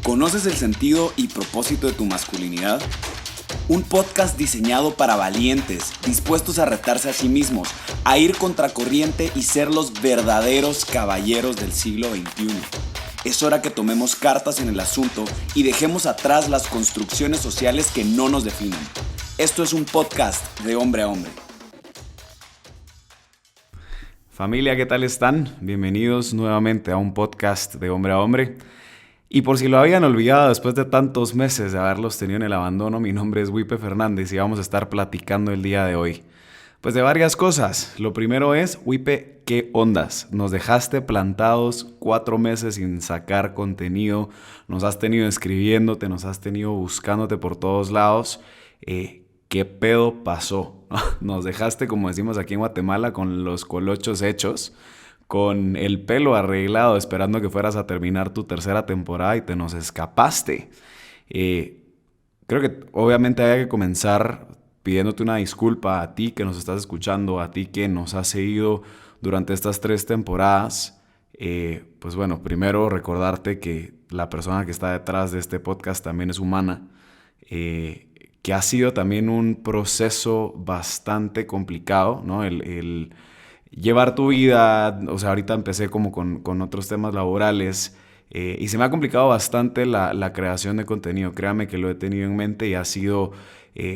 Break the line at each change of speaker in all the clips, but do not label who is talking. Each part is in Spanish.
¿Conoces el sentido y propósito de tu masculinidad? Un podcast diseñado para valientes, dispuestos a retarse a sí mismos, a ir contracorriente y ser los verdaderos caballeros del siglo XXI. Es hora que tomemos cartas en el asunto y dejemos atrás las construcciones sociales que no nos definen. Esto es un podcast de hombre a hombre.
Familia, ¿qué tal están? Bienvenidos nuevamente a un podcast de hombre a hombre. Y por si lo habían olvidado después de tantos meses de haberlos tenido en el abandono, mi nombre es Wipe Fernández y vamos a estar platicando el día de hoy. Pues de varias cosas. Lo primero es, Wipe, ¿qué ondas? Nos dejaste plantados 4 meses sin sacar contenido, nos has tenido escribiéndote, nos has tenido buscándote por todos lados. ¿Qué pedo pasó? Nos dejaste, como decimos aquí en Guatemala, con los colochos hechos, con el pelo arreglado, esperando que fueras a terminar tu tercera temporada y te nos escapaste. Creo que obviamente hay que comenzar pidiéndote una disculpa a ti que nos estás escuchando, a ti que nos has seguido durante estas 3 temporadas. Pues bueno, primero recordarte que la persona que está detrás de este podcast también es humana, que ha sido también un proceso bastante complicado, ¿no? El llevar tu vida, o sea, ahorita empecé como con otros temas laborales y se me ha complicado bastante la creación de contenido. Créame que lo he tenido en mente y ha sido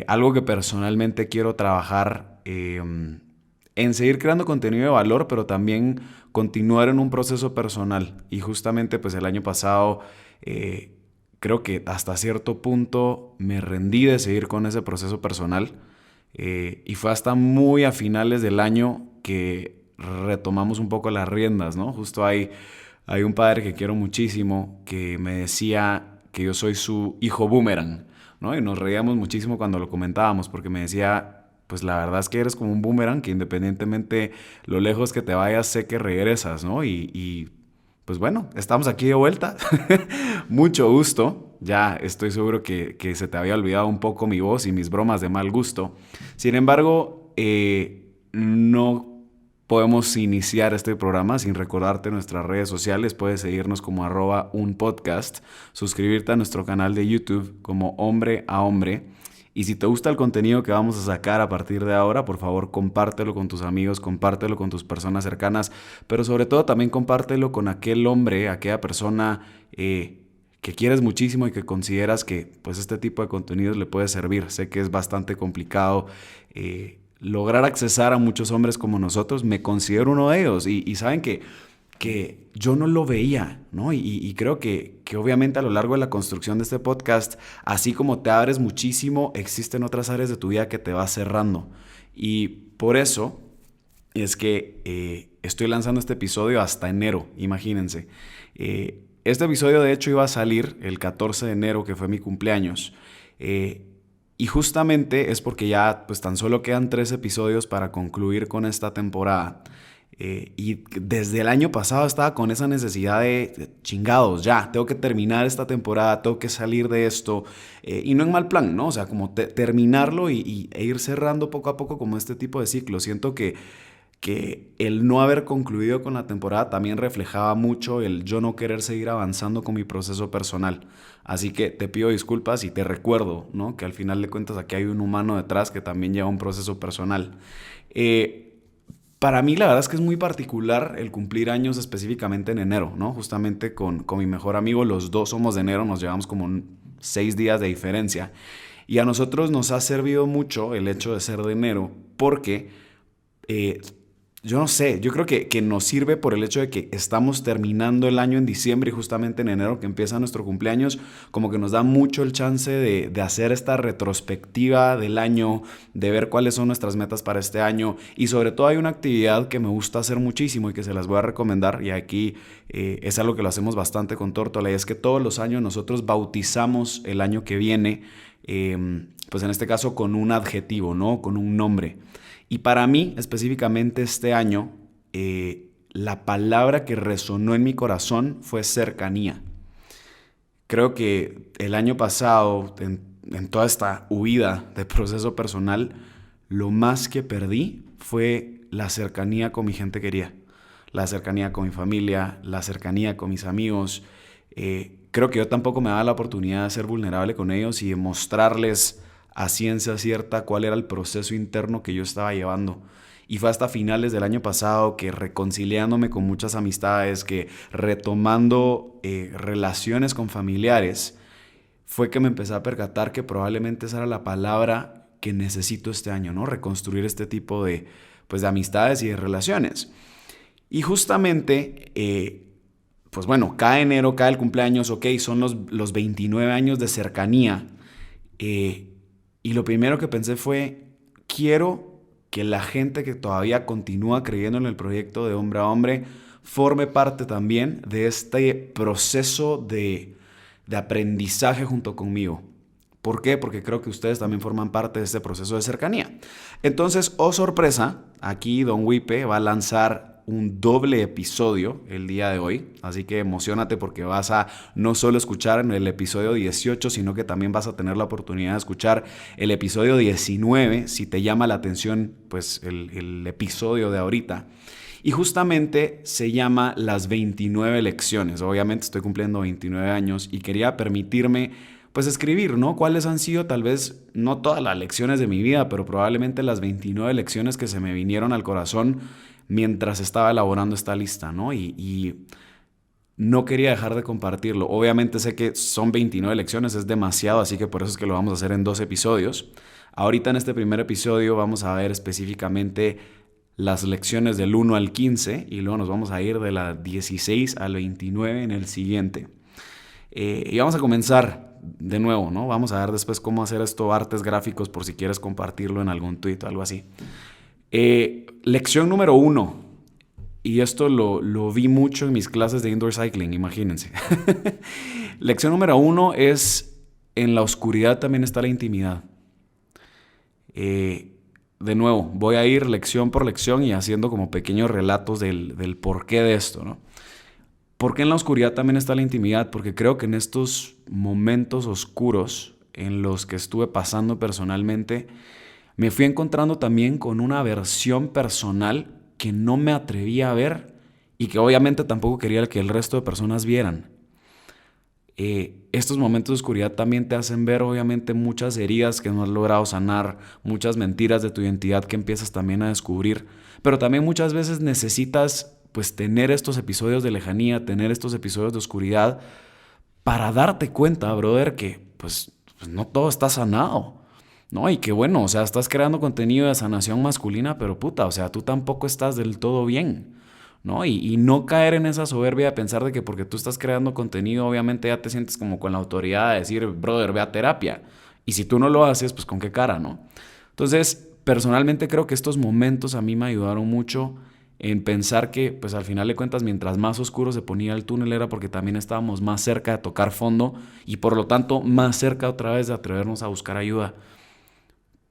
algo que personalmente quiero trabajar en seguir creando contenido de valor, pero también continuar en un proceso personal. Y justamente pues el año pasado creo que hasta cierto punto me rendí de seguir con ese proceso personal y fue hasta muy a finales del año que retomamos un poco las riendas, ¿no? Justo hay un padre que quiero muchísimo que me decía que yo soy su hijo boomerang, ¿no? Y nos reíamos muchísimo cuando lo comentábamos porque me decía, pues la verdad es que eres como un boomerang que independientemente lo lejos que te vayas, sé que regresas, ¿no? Y pues bueno, estamos aquí de vuelta. Mucho gusto. Ya estoy seguro que se te había olvidado un poco mi voz y mis bromas de mal gusto. Sin embargo, no podemos iniciar este programa sin recordarte nuestras redes sociales. Puedes seguirnos como @unpodcast, suscribirte a nuestro canal de YouTube como Hombre a Hombre. Y si te gusta el contenido que vamos a sacar a partir de ahora, por favor, compártelo con tus amigos, compártelo con tus personas cercanas, pero sobre todo también compártelo con aquel hombre, aquella persona que quieres muchísimo y que consideras que pues este tipo de contenidos le puede servir. Sé que es bastante complicado lograr accesar a muchos hombres como nosotros. Me considero uno de ellos y saben que yo no lo veía, ¿no? Y creo que obviamente a lo largo de la construcción de este podcast, así como te abres muchísimo, existen otras áreas de tu vida que te vas cerrando. Y por eso es que estoy lanzando este episodio hasta enero, imagínense. Este episodio de hecho iba a salir el 14 de enero, que fue mi cumpleaños. Y justamente es porque ya pues tan solo quedan 3 episodios para concluir con esta temporada. Y desde el año pasado estaba con esa necesidad de chingados, ya, tengo que terminar esta temporada, tengo que salir de esto, y no en mal plan, ¿no? O sea, como terminarlo e ir cerrando poco a poco como este tipo de ciclo. Siento que el no haber concluido con la temporada también reflejaba mucho el yo no querer seguir avanzando con mi proceso personal. Así que te pido disculpas y te recuerdo, ¿no? Que al final de cuentas aquí hay un humano detrás que también lleva un proceso personal. Para mí la verdad es que es muy particular el cumplir años específicamente en enero, ¿no? Justamente con mi mejor amigo, los dos somos de enero, nos llevamos como 6 días de diferencia. Y a nosotros nos ha servido mucho el hecho de ser de enero porque yo no sé, yo creo que nos sirve por el hecho de que estamos terminando el año en diciembre y justamente en enero que empieza nuestro cumpleaños, como que nos da mucho el chance de hacer esta retrospectiva del año, de ver cuáles son nuestras metas para este año. Y sobre todo hay una actividad que me gusta hacer muchísimo y que se las voy a recomendar, y aquí es algo que lo hacemos bastante con Tórtola, y es que todos los años nosotros bautizamos el año que viene, pues en este caso con un adjetivo, ¿no? Con un nombre. Y para mí, específicamente este año, la palabra que resonó en mi corazón fue cercanía. Creo que el año pasado, en toda esta huida de proceso personal, lo más que perdí fue la cercanía con mi gente querida, la cercanía con mi familia, la cercanía con mis amigos. creo que yo tampoco me daba la oportunidad de ser vulnerable con ellos y de mostrarles a ciencia cierta cuál era el proceso interno que yo estaba llevando. Y fue hasta finales del año pasado que, reconciliándome con muchas amistades, que retomando relaciones con familiares, fue que me empecé a percatar que probablemente esa era la palabra que necesito este año, ¿no? Reconstruir este tipo de amistades y de relaciones. Y justamente, pues bueno, cae enero, cae el cumpleaños, ok, son los 29 años de cercanía. Y lo primero que pensé fue, quiero que la gente que todavía continúa creyendo en el proyecto de Hombre a Hombre forme parte también de este proceso de aprendizaje junto conmigo. ¿Por qué? Porque creo que ustedes también forman parte de este proceso de cercanía. Entonces, oh sorpresa, aquí Don Wipe va a lanzar un doble episodio el día de hoy, así que emocionate porque vas a no solo escuchar en el episodio 18, sino que también vas a tener la oportunidad de escuchar el episodio 19, si te llama la atención pues el episodio de ahorita. Y justamente se llama Las 29 lecciones. Obviamente estoy cumpliendo 29 años y quería permitirme pues escribir, ¿no? ¿Cuáles han sido tal vez, no todas las lecciones de mi vida, pero probablemente las 29 lecciones que se me vinieron al corazón mientras estaba elaborando esta lista, ¿no? Y no quería dejar de compartirlo. Obviamente sé que son 29 lecciones, es demasiado, así que por eso es que lo vamos a hacer en 2 episodios. Ahorita en este primer episodio vamos a ver específicamente las lecciones del 1 al 15 y luego nos vamos a ir de la 16 al 29 en el siguiente. Y vamos a comenzar de nuevo, ¿no? Vamos a ver después cómo hacer esto, artes gráficos, por si quieres compartirlo en algún tweet o algo así. Lección número 1, y esto lo vi mucho en mis clases de indoor cycling, imagínense. Lección número 1 es: en la oscuridad también está la intimidad. De nuevo, voy a ir lección por lección y haciendo como pequeños relatos del porqué de esto, ¿no? ¿Por qué en la oscuridad también está la intimidad? Porque creo que en estos momentos oscuros en los que estuve pasando personalmente, me fui encontrando también con una versión personal que no me atrevía a ver y que obviamente tampoco quería que el resto de personas vieran. Estos momentos de oscuridad también te hacen ver obviamente muchas heridas que no has logrado sanar, muchas mentiras de tu identidad que empiezas también a descubrir, pero también muchas veces necesitas pues tener estos episodios de lejanía, tener estos episodios de oscuridad para darte cuenta, brother, que pues no todo está sanado, ¿no? Y que bueno, o sea, estás creando contenido de sanación masculina, pero puta, o sea, tú tampoco estás del todo bien, ¿no? Y no caer en esa soberbia de pensar de que porque tú estás creando contenido, obviamente ya te sientes como con la autoridad de decir, brother, ve a terapia. Y si tú no lo haces, pues con qué cara, ¿no? Entonces, personalmente creo que estos momentos a mí me ayudaron mucho en pensar que, pues al final de cuentas, mientras más oscuro se ponía el túnel era porque también estábamos más cerca de tocar fondo y por lo tanto más cerca otra vez de atrevernos a buscar ayuda.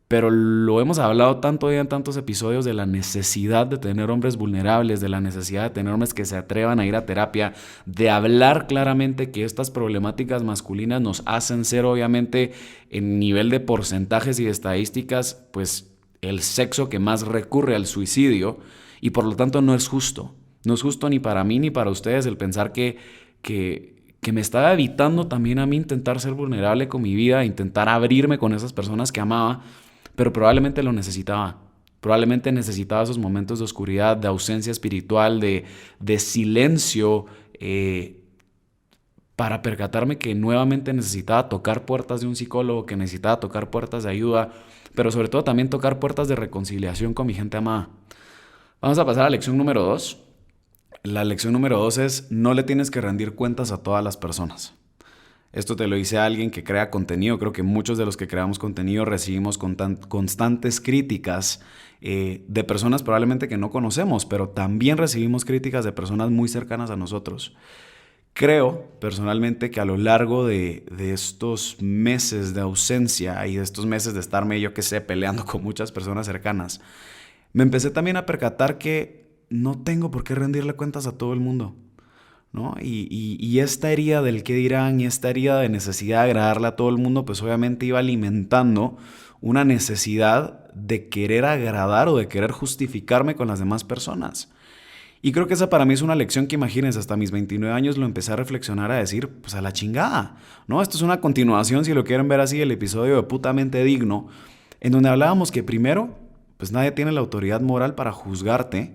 Pero lo hemos hablado tanto ya en tantos episodios de la necesidad de tener hombres vulnerables, de la necesidad de tener hombres que se atrevan a ir a terapia, de hablar claramente que estas problemáticas masculinas nos hacen ser obviamente en nivel de porcentajes y de estadísticas, pues el sexo que más recurre al suicidio. Y por lo tanto no es justo. No es justo ni para mí ni para ustedes el pensar que me estaba evitando también a mí intentar ser vulnerable con mi vida, intentar abrirme con esas personas que amaba, pero probablemente lo necesitaba. Probablemente necesitaba esos momentos de oscuridad, de ausencia espiritual, de silencio, para percatarme que nuevamente necesitaba tocar puertas de un psicólogo, que necesitaba tocar puertas de ayuda, pero sobre todo también tocar puertas de reconciliación con mi gente amada. Vamos a pasar a la lección número 2. La lección número 2 es: no le tienes que rendir cuentas a todas las personas. Esto te lo dice alguien que crea contenido. Creo que muchos de los que creamos contenido recibimos constantes críticas de personas probablemente que no conocemos, pero también recibimos críticas de personas muy cercanas a nosotros. Creo personalmente que a lo largo de estos meses de ausencia y de estos meses de estarme, yo qué sé, peleando con muchas personas cercanas, me empecé también a percatar que no tengo por qué rendirle cuentas a todo el mundo, ¿no? Y esta herida del qué dirán y esta herida de necesidad de agradarle a todo el mundo, pues obviamente iba alimentando una necesidad de querer agradar o de querer justificarme con las demás personas. Y creo que esa para mí es una lección que, imagínense, hasta mis 29 años lo empecé a reflexionar, a decir, pues a la chingada, ¿no? Esto es una continuación, si lo quieren ver así, el episodio de Putamente Digno, en donde hablábamos que primero, pues nadie tiene la autoridad moral para juzgarte,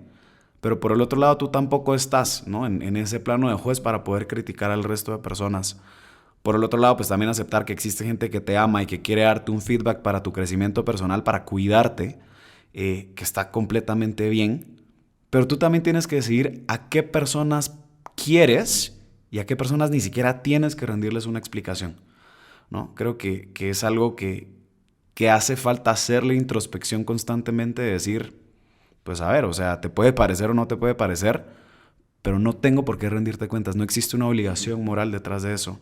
pero por el otro lado tú tampoco estás, ¿no? En ese plano de juez para poder criticar al resto de personas. Por el otro lado, pues también aceptar que existe gente que te ama y que quiere darte un feedback para tu crecimiento personal, para cuidarte, que está completamente bien. Pero tú también tienes que decidir a qué personas quieres y a qué personas ni siquiera tienes que rendirles una explicación, ¿no? Creo que es algo que hace falta hacerle introspección constantemente, de decir, pues a ver, o sea, te puede parecer o no te puede parecer, pero no tengo por qué rendirte cuentas. No existe una obligación moral detrás de eso.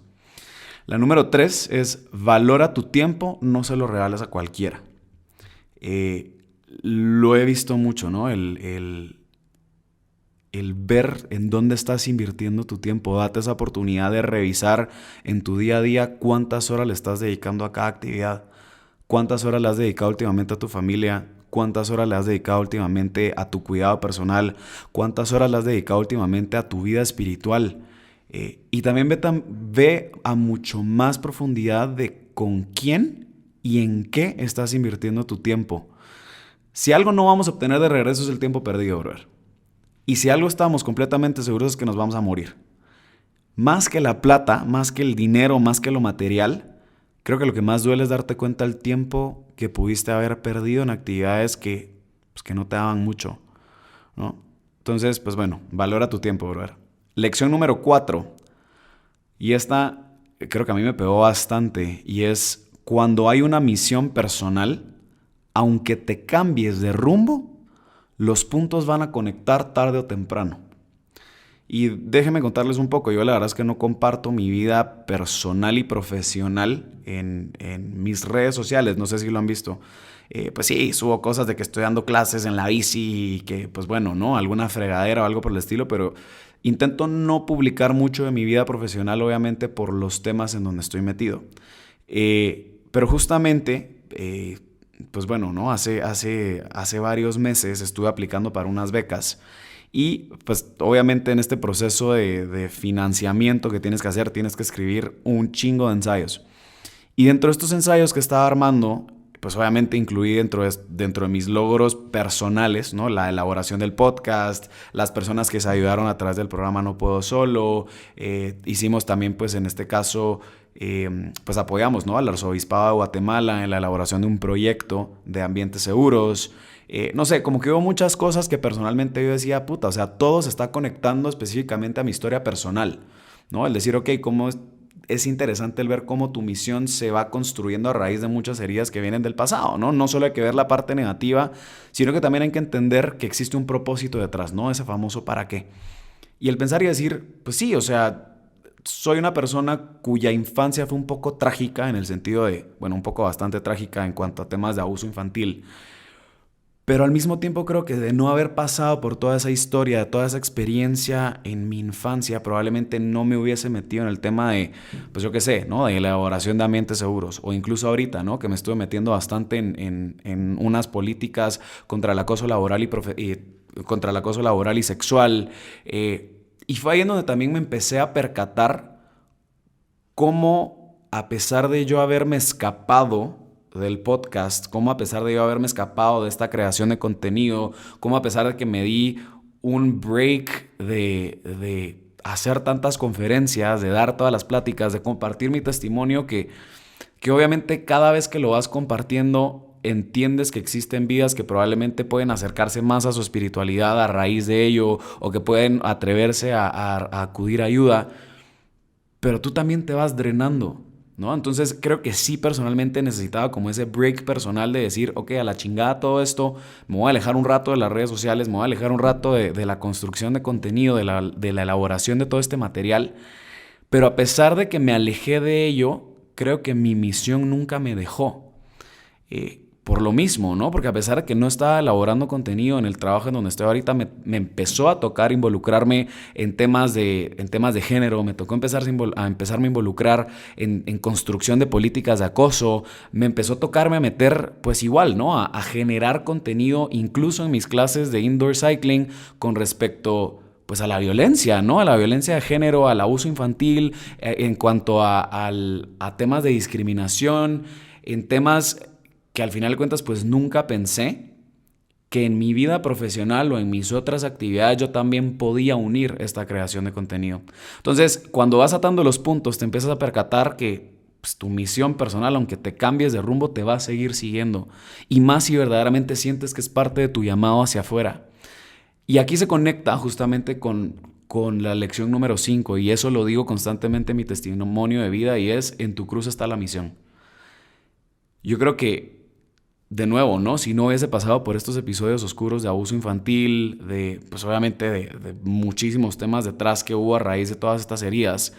La número 3 es valora tu tiempo, no se lo regales a cualquiera. Lo he visto mucho, ¿no? El ver en dónde estás invirtiendo tu tiempo. Date esa oportunidad de revisar en tu día a día cuántas horas le estás dedicando a cada actividad, cuántas horas le has dedicado últimamente a tu familia, cuántas horas le has dedicado últimamente a tu cuidado personal, cuántas horas le has dedicado últimamente a tu vida espiritual. Y también ve a mucho más profundidad de con quién y en qué estás invirtiendo tu tiempo. Si algo no vamos a obtener de regreso es el tiempo perdido, brother. Y si algo estamos completamente seguros es que nos vamos a morir. Más que la plata, más que el dinero, más que lo material, creo que lo que más duele es darte cuenta del tiempo que pudiste haber perdido en actividades que no te daban mucho, ¿no? Entonces, pues bueno, valora tu tiempo, brother. Lección número 4, y esta creo que a mí me pegó bastante, y es: cuando hay una misión personal, aunque te cambies de rumbo, los puntos van a conectar tarde o temprano. Y déjenme contarles un poco. Yo la verdad es que no comparto mi vida personal y profesional en mis redes sociales. No sé si lo han visto. Pues sí, subo cosas de que estoy dando clases en la bici y que, pues bueno, ¿no? Alguna fregadera o algo por el estilo, pero intento no publicar mucho de mi vida profesional, obviamente, por los temas en donde estoy metido. Pero justamente, pues bueno, ¿no? Hace varios meses estuve aplicando para unas becas. Y pues obviamente en este proceso de financiamiento que tienes que hacer, tienes que escribir un chingo de ensayos. Y dentro de estos ensayos que estaba armando, pues obviamente incluí dentro de mis logros personales, ¿no? La elaboración del podcast, las personas que se ayudaron a través del programa No Puedo Solo. Hicimos también, pues en este caso, pues apoyamos, ¿no? Al Arzobispado de Guatemala en la elaboración de un proyecto de ambientes seguros. No sé, como que hubo muchas cosas que personalmente yo decía, puta, o sea, todo se está conectando específicamente a mi historia personal, ¿no? El decir, ok, cómo es interesante el ver cómo tu misión se va construyendo a raíz de muchas heridas que vienen del pasado, ¿no? No solo hay que ver la parte negativa, sino que también hay que entender que existe un propósito detrás, ¿no? Ese famoso para qué. Y el pensar y decir, pues sí, o sea, soy una persona cuya infancia fue un poco trágica en el sentido de, bueno, un poco bastante trágica en cuanto a temas de abuso infantil. Pero al mismo tiempo creo que de no haber pasado por toda esa historia, de toda esa experiencia en mi infancia, probablemente no me hubiese metido en el tema de, pues yo qué sé, ¿no? De elaboración de ambientes seguros. O incluso ahorita, ¿no? Que me estuve metiendo bastante en unas políticas contra el acoso laboral contra el acoso laboral y sexual. Y fue ahí en donde también me empecé a percatar cómo, a pesar de yo haberme escapado del podcast, cómo a pesar de yo haberme escapado de esta creación de contenido, cómo a pesar de que me di un break de hacer tantas conferencias, de dar todas las pláticas, de compartir mi testimonio, que obviamente cada vez que lo vas compartiendo entiendes que existen vidas que probablemente pueden acercarse más a su espiritualidad a raíz de ello, o que pueden atreverse a acudir a ayuda, pero tú también te vas drenando, ¿no? Entonces creo que sí, personalmente necesitaba como ese break personal de decir, ok, a la chingada todo esto, me voy a alejar un rato de las redes sociales, me voy a alejar un rato de la construcción de contenido, de la elaboración de todo este material, pero a pesar de que me alejé de ello, creo que mi misión nunca me dejó. por lo mismo, ¿no? Porque a pesar de que no estaba elaborando contenido en el trabajo en donde estoy ahorita, me empezó a tocar involucrarme en temas de género, me tocó empezarme a involucrar en construcción de políticas de acoso, me empezó a tocarme a meter, pues igual, ¿no? A generar contenido incluso en mis clases de indoor cycling con respecto pues a la violencia, ¿no? A la violencia de género, al abuso infantil, en cuanto a temas de discriminación, en temas que al final de cuentas pues nunca pensé que en mi vida profesional o en mis otras actividades yo también podía unir esta creación de contenido. Entonces, cuando vas atando los puntos, te empiezas a percatar que pues, tu misión personal, aunque te cambies de rumbo, te va a seguir siguiendo. Y más si verdaderamente sientes que es parte de tu llamado hacia afuera. Y aquí se conecta justamente con la lección número 5, y eso lo digo constantemente en mi testimonio de vida, y es: en tu cruz está la misión. Yo creo que, de nuevo, ¿no? Si no hubiese pasado por estos episodios oscuros de abuso infantil, pues obviamente de muchísimos temas detrás que hubo a raíz de todas estas heridas,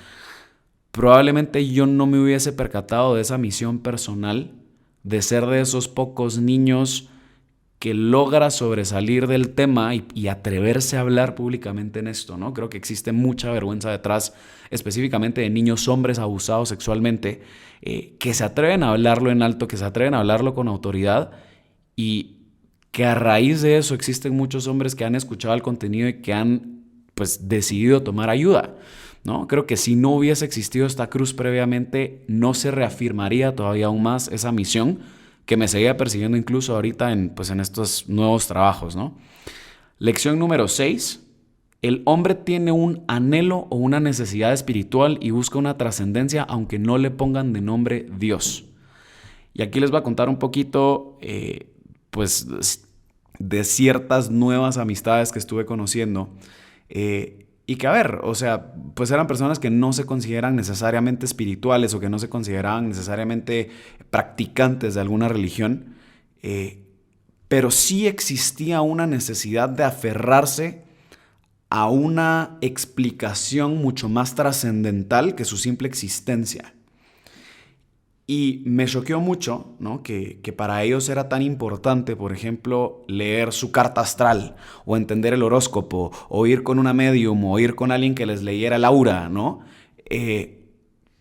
probablemente yo no me hubiese percatado de esa misión personal de ser de esos pocos niños que logra sobresalir del tema y atreverse a hablar públicamente en esto, ¿no? Creo que existe mucha vergüenza detrás, específicamente de niños hombres abusados sexualmente, que se atreven a hablarlo en alto, que se atreven a hablarlo con autoridad, y que a raíz de eso existen muchos hombres que han escuchado el contenido y que han pues decidido tomar ayuda, ¿no? Creo que si no hubiese existido esta cruz previamente, no se reafirmaría todavía aún más esa misión que me seguía persiguiendo incluso ahorita en estos nuevos trabajos, ¿no? Lección número 6. El hombre tiene un anhelo o una necesidad espiritual y busca una trascendencia aunque no le pongan de nombre Dios. Y aquí les voy a contar un poquito pues de ciertas nuevas amistades que estuve conociendo y que, a ver, o sea, pues eran personas que no se consideran necesariamente espirituales o que no se consideraban necesariamente practicantes de alguna religión, pero sí existía una necesidad de aferrarse a una explicación mucho más trascendental que su simple existencia. Y me choqueó mucho, ¿no? que para ellos era tan importante, por ejemplo, leer su carta astral, o entender el horóscopo, o ir con una medium, o ir con alguien que les leyera el aura, ¿no?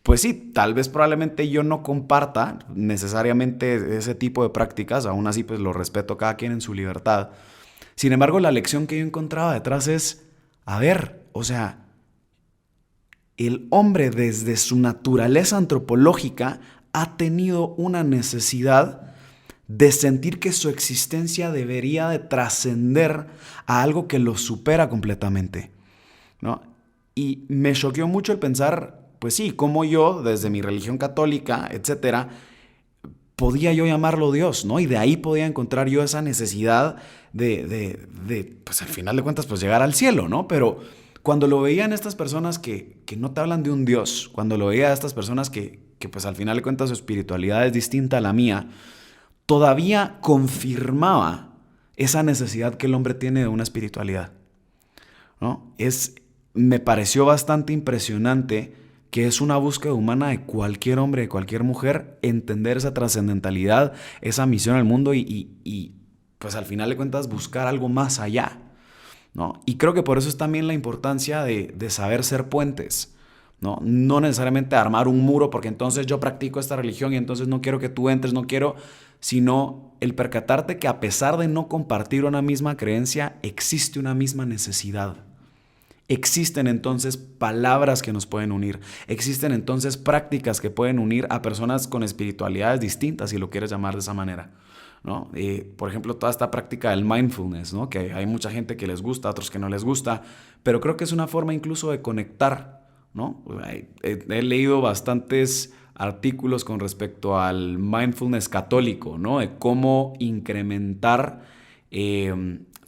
Pues sí, tal vez probablemente yo no comparta necesariamente ese tipo de prácticas, aún así pues lo respeto, cada quien en su libertad. Sin embargo, la lección que yo encontraba detrás es, a ver, o sea, el hombre desde su naturaleza antropológica ha tenido una necesidad de sentir que su existencia debería de trascender a algo que lo supera completamente, ¿no? Y me choqueó mucho el pensar, pues sí, cómo yo, desde mi religión católica, etcétera, podía yo llamarlo Dios, ¿no? Y de ahí podía encontrar yo esa necesidad de pues al final de cuentas, pues llegar al cielo, ¿no? Pero cuando lo veían estas personas que no te hablan de un Dios, cuando lo veía a estas personas que pues al final de cuentas su espiritualidad es distinta a la mía, todavía confirmaba esa necesidad que el hombre tiene de una espiritualidad, ¿no? Me pareció bastante impresionante que es una búsqueda humana de cualquier hombre, de cualquier mujer, entender esa trascendentalidad, esa misión al mundo y pues al final de cuentas buscar algo más allá, ¿no? Y creo que por eso es también la importancia de saber ser puentes, ¿no? No necesariamente armar un muro porque entonces yo practico esta religión y entonces no quiero que tú entres, no quiero, sino el percatarte que a pesar de no compartir una misma creencia, existe una misma necesidad. Existen entonces palabras que nos pueden unir, existen entonces prácticas que pueden unir a personas con espiritualidades distintas, si lo quieres llamar de esa manera, ¿no? Por ejemplo, toda esta práctica del mindfulness, ¿no? Que hay mucha gente que les gusta, otros que no les gusta, pero creo que es una forma incluso de conectar, ¿no? He leído bastantes artículos con respecto al mindfulness católico, ¿no? De cómo incrementar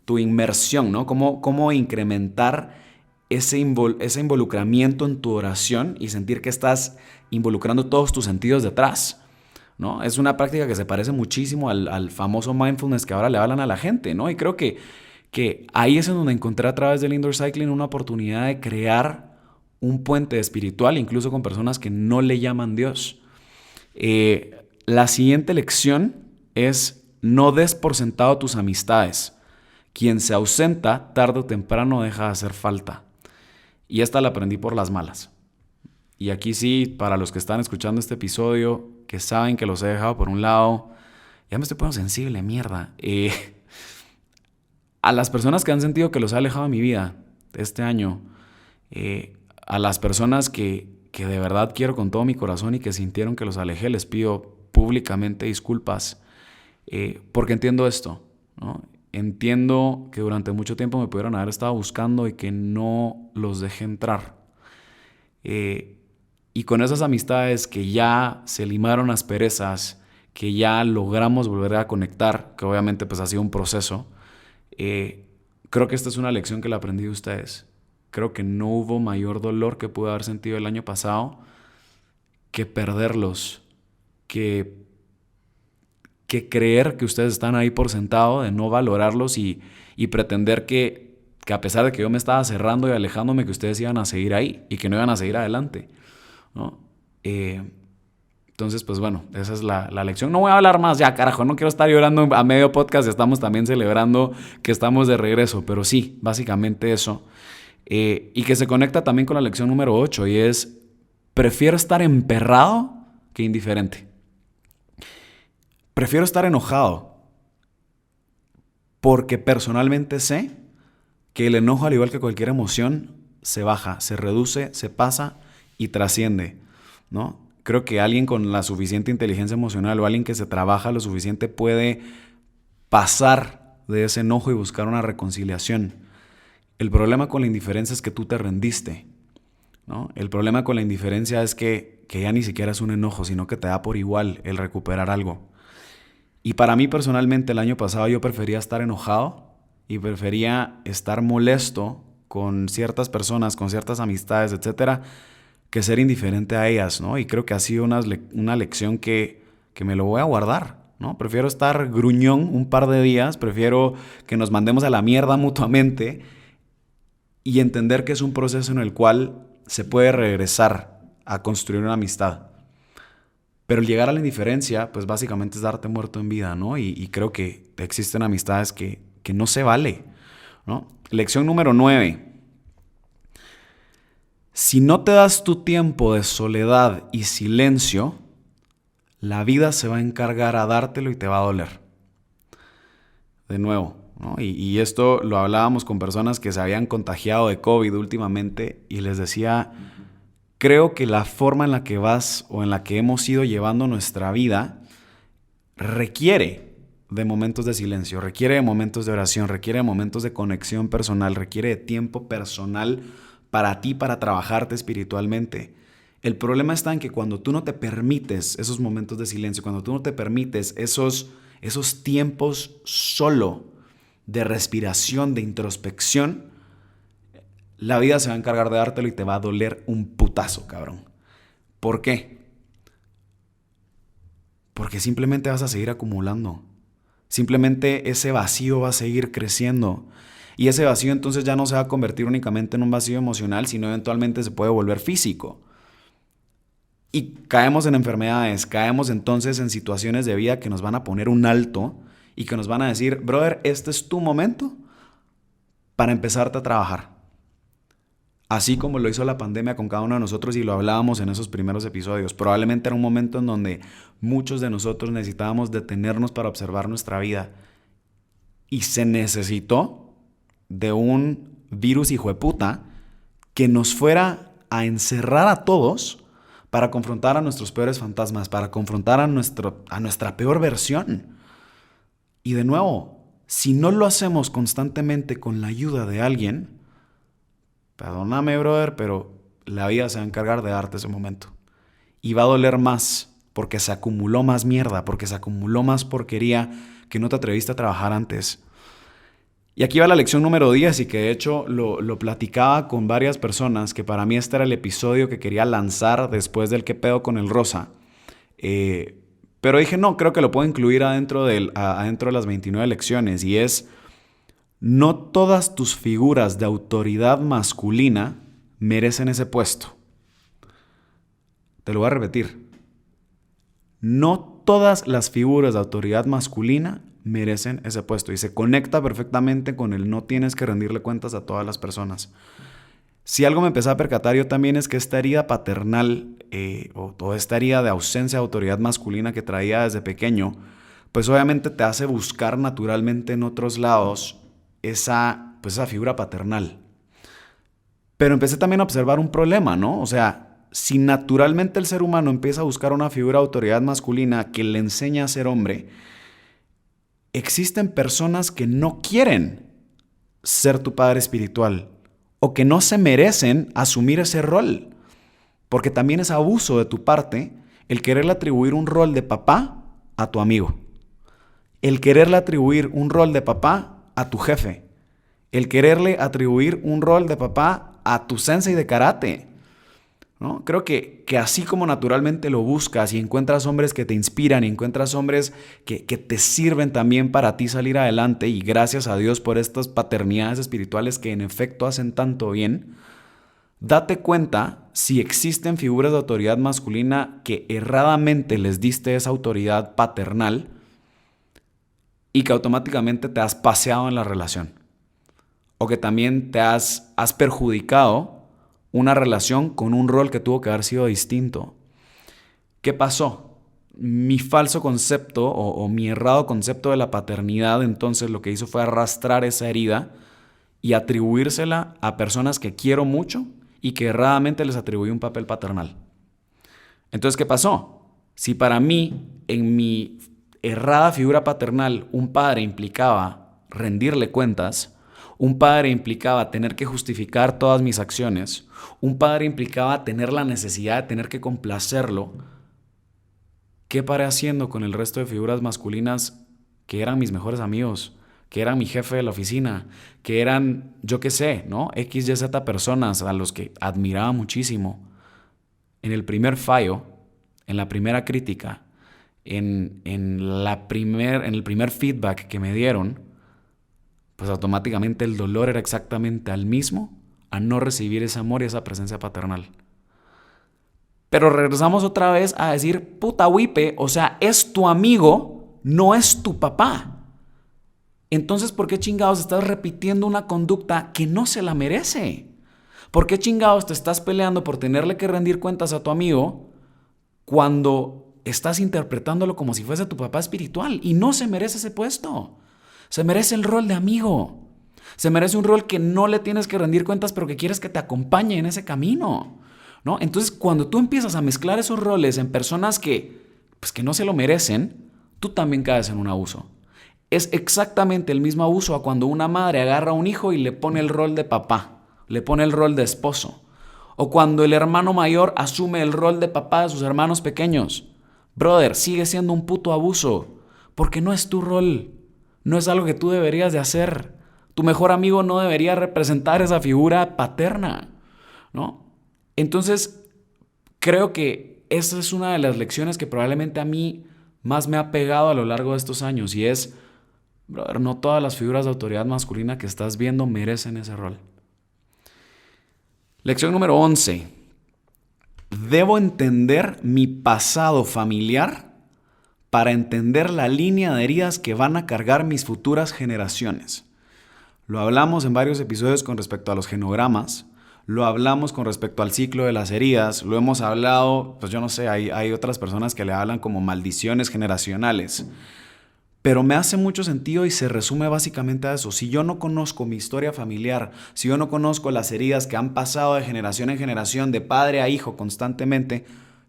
tu inmersión, ¿no? Cómo incrementar ese involucramiento en tu oración y sentir que estás involucrando todos tus sentidos detrás, ¿no? Es una práctica que se parece muchísimo al famoso mindfulness que ahora le hablan a la gente, ¿no? Y creo que ahí es en donde encontré a través del indoor cycling una oportunidad de crear un puente espiritual, incluso con personas que no le llaman Dios. La siguiente lección es: no des por sentado tus amistades. Quien se ausenta, tarde o temprano deja de hacer falta. Y esta la aprendí por las malas. Y aquí sí, para los que están escuchando este episodio, que saben que los he dejado por un lado, ya me estoy poniendo sensible, mierda. A las personas que han sentido que los he alejado de mi vida este año, a las personas que de verdad quiero con todo mi corazón y que sintieron que los alejé, les pido públicamente disculpas, porque entiendo esto, ¿no? Entiendo que durante mucho tiempo me pudieron haber estado buscando y que no los dejé entrar. Y con esas amistades que ya se limaron asperezas, que ya logramos volver a conectar, que obviamente pues ha sido un proceso, creo que esta es una lección que le aprendí de ustedes. Creo que no hubo mayor dolor que pude haber sentido el año pasado que perderlos, que creer que ustedes están ahí por sentado, de no valorarlos y pretender que a pesar de que yo me estaba cerrando y alejándome, que ustedes iban a seguir ahí y que no iban a seguir adelante, ¿no? Entonces, pues bueno, esa es la lección. No voy a hablar más ya, carajo, no quiero estar llorando a medio podcast. Estamos también celebrando que estamos de regreso, pero sí, básicamente eso. Y que se conecta también con la lección número 8 y es: prefiero estar emperrado que indiferente. Prefiero estar enojado porque personalmente sé que el enojo, al igual que cualquier emoción, se baja, se reduce, se pasa y trasciende, ¿no? Creo que alguien con la suficiente inteligencia emocional o alguien que se trabaja lo suficiente puede pasar de ese enojo y buscar una reconciliación. El problema con la indiferencia es que tú te rendiste, ¿no? El problema con la indiferencia es que ya ni siquiera es un enojo, sino que te da por igual el recuperar algo. Y para mí personalmente el año pasado yo prefería estar enojado y prefería estar molesto con ciertas personas, con ciertas amistades, etcétera, que ser indiferente a ellas, ¿no? Y creo que ha sido una lección que me lo voy a guardar, ¿no? Prefiero estar gruñón un par de días, prefiero que nos mandemos a la mierda mutuamente y entender que es un proceso en el cual se puede regresar a construir una amistad. Pero el llegar a la indiferencia, pues básicamente es darte muerto en vida, ¿no? Y creo que existen amistades que no se vale, ¿no? Lección número 9. Si no te das tu tiempo de soledad y silencio, la vida se va a encargar a dártelo y te va a doler. De nuevo, ¿no? Y esto lo hablábamos con personas que se habían contagiado de COVID últimamente y les decía, creo que la forma en la que vas o en la que hemos ido llevando nuestra vida requiere de momentos de silencio, requiere de momentos de oración, requiere de momentos de conexión personal, requiere de tiempo personal para ti, para trabajarte espiritualmente. El problema está en que cuando tú no te permites esos momentos de silencio, cuando tú no te permites esos tiempos solo de respiración, de introspección, la vida se va a encargar de dártelo y te va a doler un putazo, cabrón. ¿Por qué? Porque simplemente vas a seguir acumulando. Simplemente ese vacío va a seguir creciendo. Y ese vacío entonces ya no se va a convertir únicamente en un vacío emocional, sino eventualmente se puede volver físico. Y caemos en enfermedades, caemos entonces en situaciones de vida que nos van a poner un alto y que nos van a decir, brother, este es tu momento para empezarte a trabajar. Así como lo hizo la pandemia con cada uno de nosotros y lo hablábamos en esos primeros episodios. Probablemente era un momento en donde muchos de nosotros necesitábamos detenernos para observar nuestra vida. Y se necesitó de un virus hijueputa que nos fuera a encerrar a todos para confrontar a nuestros peores fantasmas, para confrontar a nuestra peor versión. Y de nuevo, si no lo hacemos constantemente con la ayuda de alguien, perdóname, brother, pero la vida se va a encargar de darte ese momento. Y va a doler más porque se acumuló más mierda, porque se acumuló más porquería que no te atreviste a trabajar antes. Y aquí va la lección número 10 y que de hecho lo platicaba con varias personas, que para mí este era el episodio que quería lanzar después del qué pedo con el rosa. Pero dije, no, creo que lo puedo incluir adentro de las 29 lecciones y es: no todas tus figuras de autoridad masculina merecen ese puesto. Te lo voy a repetir. No todas las figuras de autoridad masculina merecen ese puesto. Y se conecta perfectamente con el no tienes que rendirle cuentas a todas las personas. Si algo me empecé a percatar yo también es que esta herida paternal o esta herida de ausencia de autoridad masculina que traía desde pequeño, pues obviamente te hace buscar naturalmente en otros lados esa figura paternal. Pero empecé también a observar un problema, ¿no? O sea, si naturalmente el ser humano empieza a buscar una figura de autoridad masculina que le enseña a ser hombre, existen personas que no quieren ser tu padre espiritual o que no se merecen asumir ese rol, porque también es abuso de tu parte el quererle atribuir un rol de papá a tu amigo, el quererle atribuir un rol de papá a tu jefe, el quererle atribuir un rol de papá a tu sensei de karate, ¿no? Creo que así como naturalmente lo buscas y encuentras hombres que te inspiran y encuentras hombres que te sirven también para ti salir adelante, y gracias a Dios por estas paternidades espirituales que en efecto hacen tanto bien, date cuenta si existen figuras de autoridad masculina que erradamente les diste esa autoridad paternal y que automáticamente te has paseado en la relación. O que también te has perjudicado una relación con un rol que tuvo que haber sido distinto. ¿Qué pasó? Mi falso concepto o mi errado concepto de la paternidad entonces lo que hizo fue arrastrar esa herida y atribuírsela a personas que quiero mucho y que erradamente les atribuí un papel paternal. Entonces, ¿qué pasó? Si para mí, en mi errada figura paternal, un padre implicaba rendirle cuentas, un padre implicaba tener que justificar todas mis acciones, un padre implicaba tener la necesidad de tener que complacerlo, ¿qué paré haciendo con el resto de figuras masculinas que eran mis mejores amigos, que eran mi jefe de la oficina, que eran, yo qué sé, ¿no? X, Y, Z personas a los que admiraba muchísimo? En el primer fallo, en la primera crítica, en el primer feedback que me dieron, pues automáticamente el dolor era exactamente al mismo a no recibir ese amor y esa presencia paternal. Pero regresamos otra vez a decir, puta Wipe, o sea, es tu amigo, no es tu papá. Entonces, ¿por qué chingados estás repitiendo una conducta que no se la merece? ¿Por qué chingados te estás peleando por tenerle que rendir cuentas a tu amigo cuando estás interpretándolo como si fuese tu papá espiritual y no se merece ese puesto? Se merece el rol de amigo. Se merece un rol que no le tienes que rendir cuentas, pero que quieres que te acompañe en ese camino, ¿no? Entonces, cuando tú empiezas a mezclar esos roles en personas que no se lo merecen, tú también caes en un abuso. Es exactamente el mismo abuso a cuando una madre agarra a un hijo y le pone el rol de papá, le pone el rol de esposo. O cuando el hermano mayor asume el rol de papá de sus hermanos pequeños. Brother, sigue siendo un puto abuso, porque no es tu rol. No es algo que tú deberías de hacer. Tu mejor amigo no debería representar esa figura paterna, ¿no? Entonces, creo que esa es una de las lecciones que probablemente a mí más me ha pegado a lo largo de estos años, y es, brother, no todas las figuras de autoridad masculina que estás viendo merecen ese rol. Lección número 11. Debo entender mi pasado familiar para entender la línea de heridas que van a cargar mis futuras generaciones. Lo hablamos en varios episodios con respecto a los genogramas, lo hablamos con respecto al ciclo de las heridas, lo hemos hablado, pues yo no sé, hay otras personas que le hablan como maldiciones generacionales. Pero me hace mucho sentido y se resume básicamente a eso. Si yo no conozco mi historia familiar, si yo no conozco las heridas que han pasado de generación en generación, de padre a hijo constantemente,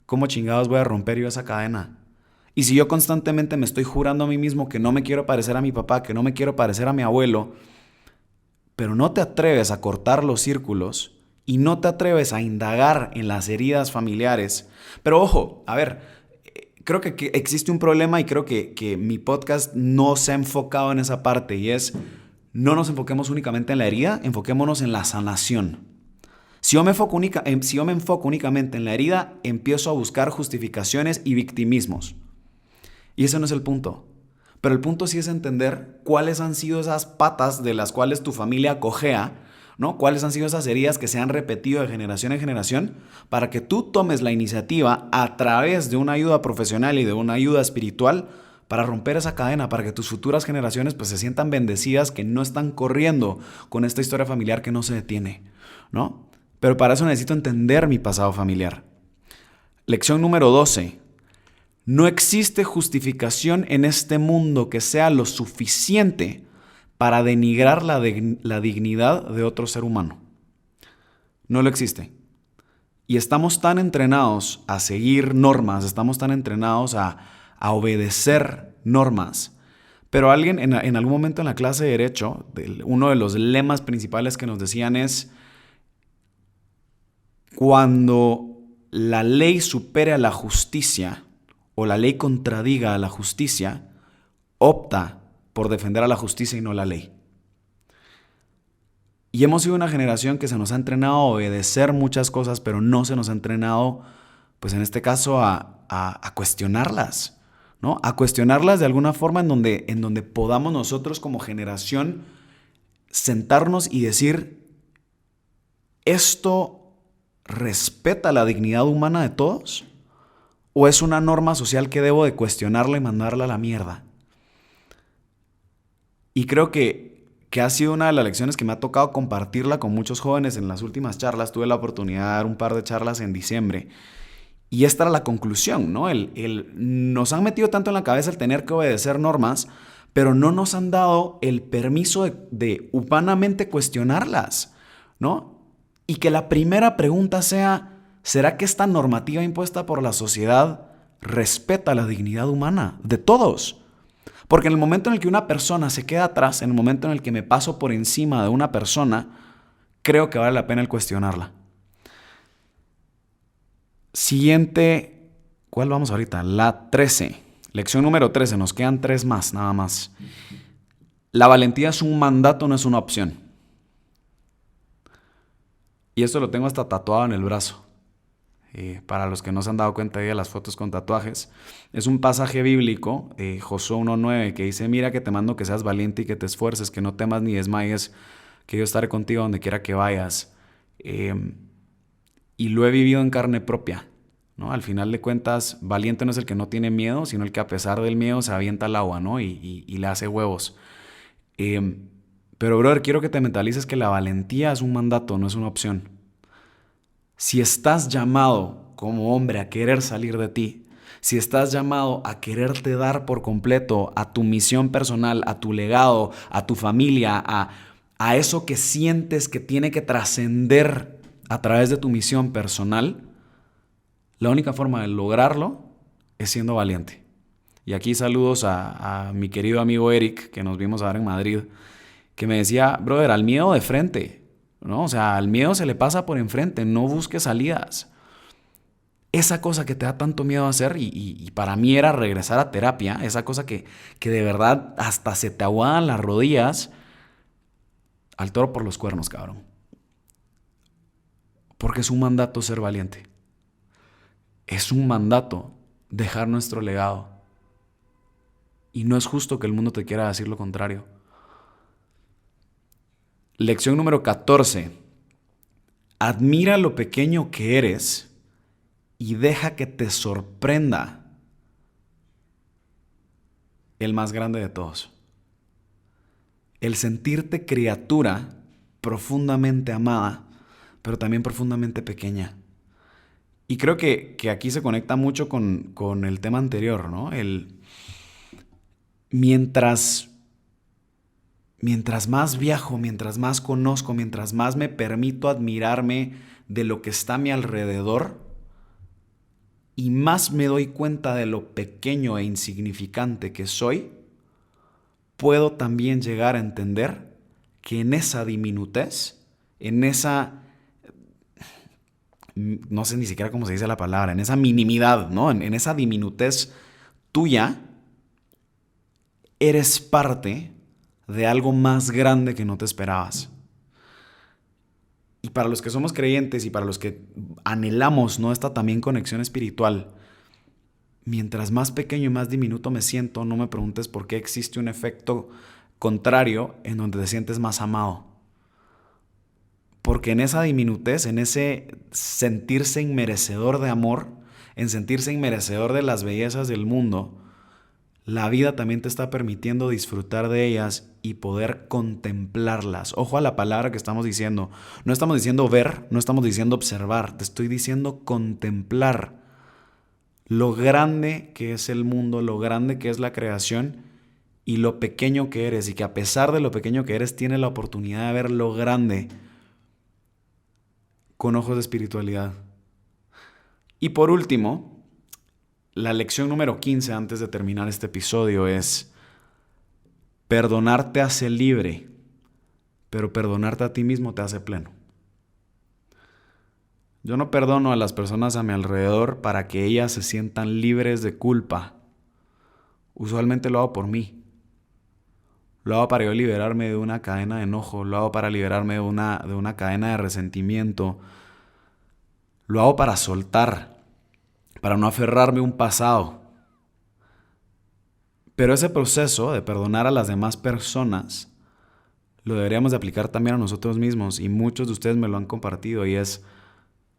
¿cómo chingados voy a romper yo esa cadena? Y si yo constantemente me estoy jurando a mí mismo que no me quiero parecer a mi papá, que no me quiero parecer a mi abuelo, pero no te atreves a cortar los círculos y no te atreves a indagar en las heridas familiares. Pero ojo, a ver, creo que existe un problema y creo que mi podcast no se ha enfocado en esa parte, y es, no nos enfoquemos únicamente en la herida, enfoquémonos en la sanación. Si yo me enfoco únicamente en la herida, empiezo a buscar justificaciones y victimismos. Y ese no es el punto. Pero el punto sí es entender cuáles han sido esas patas de las cuales tu familia cojea, ¿no? Cuáles han sido esas heridas que se han repetido de generación en generación, para que tú tomes la iniciativa a través de una ayuda profesional y de una ayuda espiritual para romper esa cadena, para que tus futuras generaciones pues se sientan bendecidas, que no están corriendo con esta historia familiar que no se detiene, ¿no? Pero para eso necesito entender mi pasado familiar. Lección número 12. No existe justificación en este mundo que sea lo suficiente para denigrar la dignidad de otro ser humano. No lo existe. Y estamos tan entrenados a seguir normas, estamos tan entrenados a obedecer normas. Pero alguien en algún momento en la clase de Derecho, uno de los lemas principales que nos decían es: cuando la ley supere a la justicia o la ley contradiga a la justicia, opta por defender a la justicia y no la ley. Y hemos sido una generación que se nos ha entrenado a obedecer muchas cosas, pero no se nos ha entrenado, pues en este caso, a cuestionarlas, ¿no? A cuestionarlas de alguna forma en donde podamos nosotros como generación sentarnos y decir: ¿esto respeta la dignidad humana de todos? ¿O es una norma social que debo de cuestionarla y mandarla a la mierda? Y creo que ha sido una de las lecciones que me ha tocado compartirla con muchos jóvenes en las últimas charlas. Tuve la oportunidad de dar un par de charlas en diciembre. Y esta era la conclusión, ¿no? Nos han metido tanto en la cabeza el tener que obedecer normas, pero no nos han dado el permiso de humanamente cuestionarlas, ¿no? Y que la primera pregunta sea: ¿será que esta normativa impuesta por la sociedad respeta la dignidad humana de todos? Porque en el momento en el que una persona se queda atrás, en el momento en el que me paso por encima de una persona, creo que vale la pena el cuestionarla. Siguiente, ¿cuál vamos ahorita? La 13. Lección número 13, nos quedan 3 más, nada más. La valentía es un mandato, no es una opción. Y esto lo tengo hasta tatuado en el brazo. Para los que no se han dado cuenta de las fotos con tatuajes, es un pasaje bíblico, Josué 1:9, que dice: mira que te mando que seas valiente y que te esfuerces, que no temas ni desmayes, que yo estaré contigo donde quiera que vayas. Y lo he vivido en carne propia, ¿no? Al final de cuentas, valiente no es el que no tiene miedo, sino el que a pesar del miedo se avienta al agua, ¿no? y le hace huevos. Pero, brother, quiero que te mentalices que la valentía es un mandato, no es una opción. Si estás llamado como hombre a querer salir de ti, si estás llamado a quererte dar por completo a tu misión personal, a tu legado, a tu familia, a eso que sientes que tiene que trascender a través de tu misión personal, la única forma de lograrlo es siendo valiente. Y aquí saludos a mi querido amigo Eric, que nos vimos ahora en Madrid, que me decía: brother, al miedo de frente, ¿no? O sea, al miedo se le pasa por enfrente, no busques salidas. Esa cosa que te da tanto miedo hacer, y para mí era regresar a terapia, esa cosa que de verdad hasta se te aguadan las rodillas, al toro por los cuernos, cabrón. Porque es un mandato ser valiente. Es un mandato dejar nuestro legado. Y no es justo que el mundo te quiera decir lo contrario. Lección número 14. Admira lo pequeño que eres y deja que te sorprenda el más grande de todos. El sentirte criatura profundamente amada, pero también profundamente pequeña. Y creo que aquí se conecta mucho con el tema anterior, ¿no? Mientras más viajo, mientras más conozco, mientras más me permito admirarme de lo que está a mi alrededor, y más me doy cuenta de lo pequeño e insignificante que soy, puedo también llegar a entender que en esa diminutez, en esa, no sé ni siquiera cómo se dice la palabra, en esa minimidad, ¿no? En esa diminutez tuya, eres parte de algo más grande que no te esperabas. Y para los que somos creyentes y para los que anhelamos, ¿no?, esta también conexión espiritual, mientras más pequeño y más diminuto me siento, no me preguntes por qué existe un efecto contrario en donde te sientes más amado. Porque en esa diminutez, en ese sentirse inmerecedor de amor, en sentirse inmerecedor de las bellezas del mundo, la vida también te está permitiendo disfrutar de ellas y poder contemplarlas. Ojo a la palabra que estamos diciendo. No estamos diciendo ver, no estamos diciendo observar, te estoy diciendo contemplar lo grande que es el mundo, lo grande que es la creación y lo pequeño que eres, y que a pesar de lo pequeño que eres, tienes la oportunidad de ver lo grande con ojos de espiritualidad. Y por último, la lección número 15 antes de terminar este episodio es: perdonar te hace libre, pero perdonarte a ti mismo te hace pleno. Yo no perdono a las personas a mi alrededor para que ellas se sientan libres de culpa. Usualmente lo hago por mí. Lo hago para yo liberarme de una cadena de enojo, lo hago para liberarme de una cadena de resentimiento. Lo hago para soltar, para no aferrarme a un pasado. Pero ese proceso de perdonar a las demás personas lo deberíamos de aplicar también a nosotros mismos, y muchos de ustedes me lo han compartido, y es: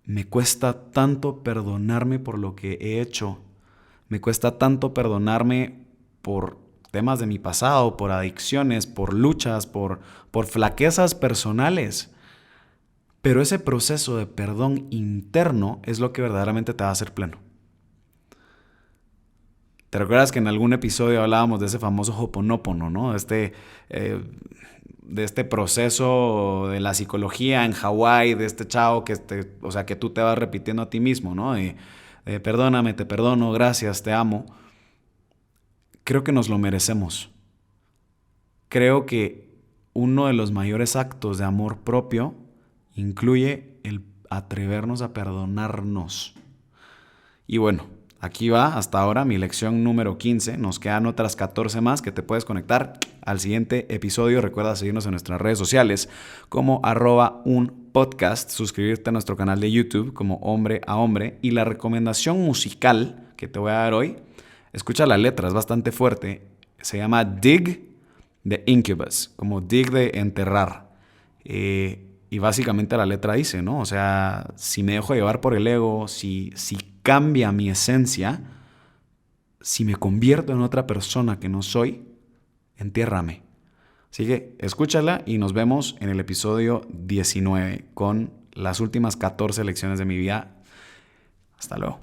me cuesta tanto perdonarme por lo que he hecho. Me cuesta tanto perdonarme por temas de mi pasado, por adicciones, por luchas, por flaquezas personales. Pero ese proceso de perdón interno es lo que verdaderamente te va a hacer pleno. ¿Te recuerdas que en algún episodio hablábamos de ese famoso Ho'oponopono, ¿no? De este proceso de la psicología en Hawái, de este chavo que tú te vas repitiendo a ti mismo, ¿no? Perdóname, te perdono, gracias, te amo. Creo que nos lo merecemos. Creo que uno de los mayores actos de amor propio incluye el atrevernos a perdonarnos. Y bueno, aquí va hasta ahora mi lección número 15. Nos quedan otras 14 más que te puedes conectar al siguiente episodio. Recuerda seguirnos en nuestras redes sociales como @unpodcast, suscribirte a nuestro canal de YouTube como Hombre a Hombre. Y la recomendación musical que te voy a dar hoy, escucha la letra, es bastante fuerte. Se llama Dig de Incubus, como dig de enterrar. Y básicamente la letra dice, ¿no? O sea, si me dejo llevar por el ego, si cambia mi esencia, si me convierto en otra persona que no soy, entiérrame. Así que escúchala y nos vemos en el episodio 19 con las últimas 14 lecciones de mi vida. Hasta luego.